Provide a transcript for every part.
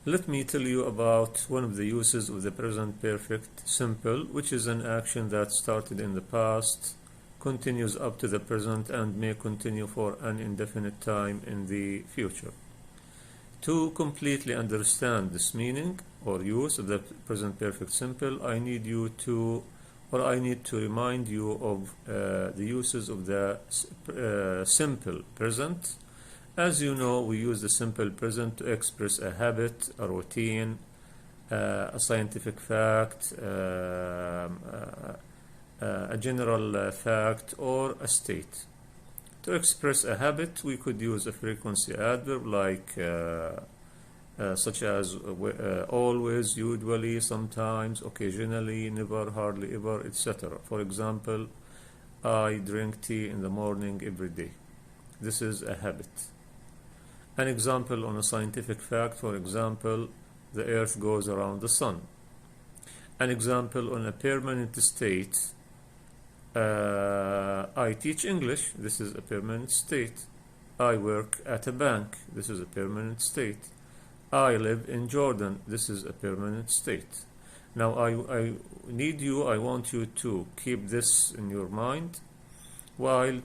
Let me tell you about one of the uses of the present perfect simple, which is an action that started in the past, continues up to the present, and may continue for an indefinite time in the future. To completely understand this meaning or use of the present perfect simple, I need to remind you of the uses of the simple present. As you know, we use the simple present to express a habit, a routine, a scientific fact, a general fact, or a state. To express a habit, we could use a frequency adverb like such as always, usually, sometimes, occasionally, never, hardly ever, etc. For example, I drink tea in the morning every day. This is a habit. An example on a scientific fact, for example, the earth goes around the sun. An example on a permanent state, I teach English. This is a permanent state. I work at a bank. This is a permanent state. I live in Jordan. This is a permanent state. Now I want you to keep this in your mind while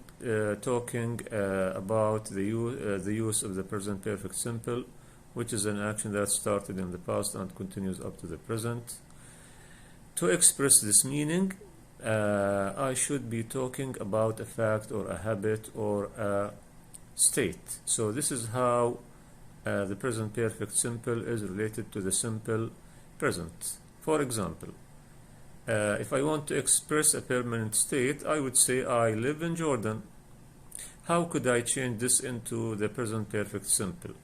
talking about the use of the present perfect simple, which is an action that started in the past and continues up to the present. To express this meaning, I should be talking about a fact or a habit or a state. So this is how the present perfect simple is related to the simple present. For example, if I want to express a permanent state, I would say I live in Jordan. How could I change this into the present perfect simple?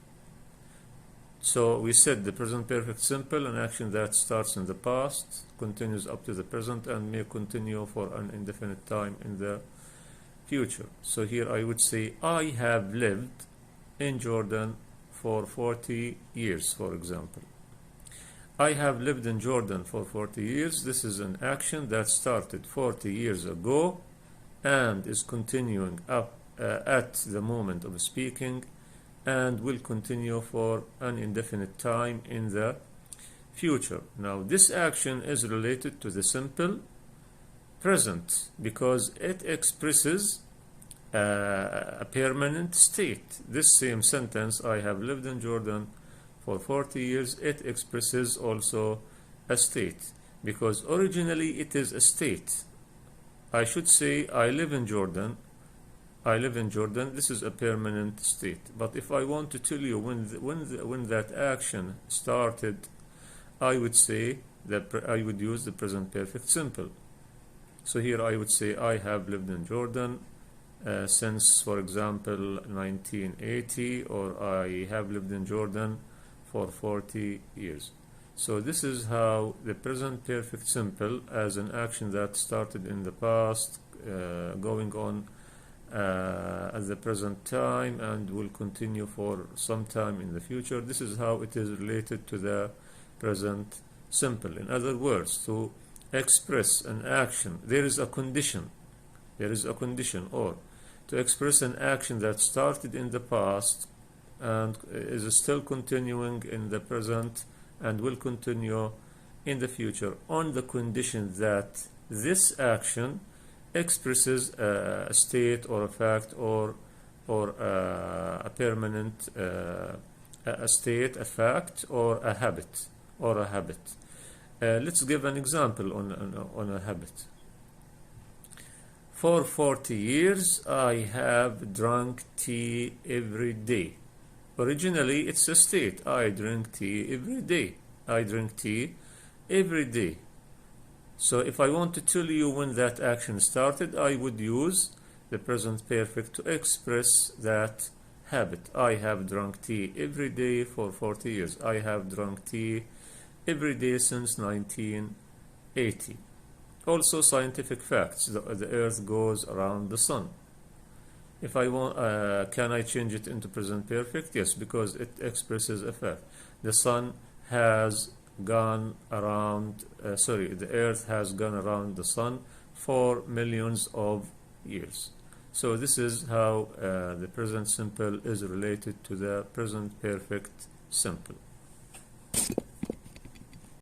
So we said the present perfect simple, an action that starts in the past, continues up to the present, and may continue for an indefinite time in the future. So here I would say I have lived in Jordan for 40 years, for example. I have lived in Jordan for 40 years. This is an action that started 40 years ago and is continuing up at the moment of speaking and will continue for an indefinite time in the future. Now, this action is related to the simple present because it expresses a permanent state. This same sentence, I have lived in Jordan for 40 years, it expresses also a state because originally it is a state. I should say I live in Jordan. I live in Jordan. This is a permanent state. But if I want to tell you when that action started, I would say that I would use the present perfect simple. So here I would say I have lived in Jordan since, for example, 1980, or I have lived in Jordan for 40 years. So this is how the present perfect simple, as an action that started in the past, going on at the present time and will continue for some time in the future, this is how it is related to the present simple. In other words, to express an action, there is a condition, or to express an action that started in the past and is still continuing in the present and will continue in the future on the condition that this action expresses a state or a fact or a permanent a state, a fact, or a habit. Let's give an example on a habit. For 40 years, I have drunk tea every day. Originally, it's a state. I drink tea every day. I drink tea every day. So if I want to tell you when that action started, I would use the present perfect to express that habit. I have drunk tea every day for 40 years. I have drunk tea every day since 1980. Also, scientific facts. The earth goes around the sun. If I want, can I change it into present perfect? Yes, because it expresses a fact. The sun has gone around, the earth has gone around the sun for millions of years. So this is how the present simple is related to the present perfect simple.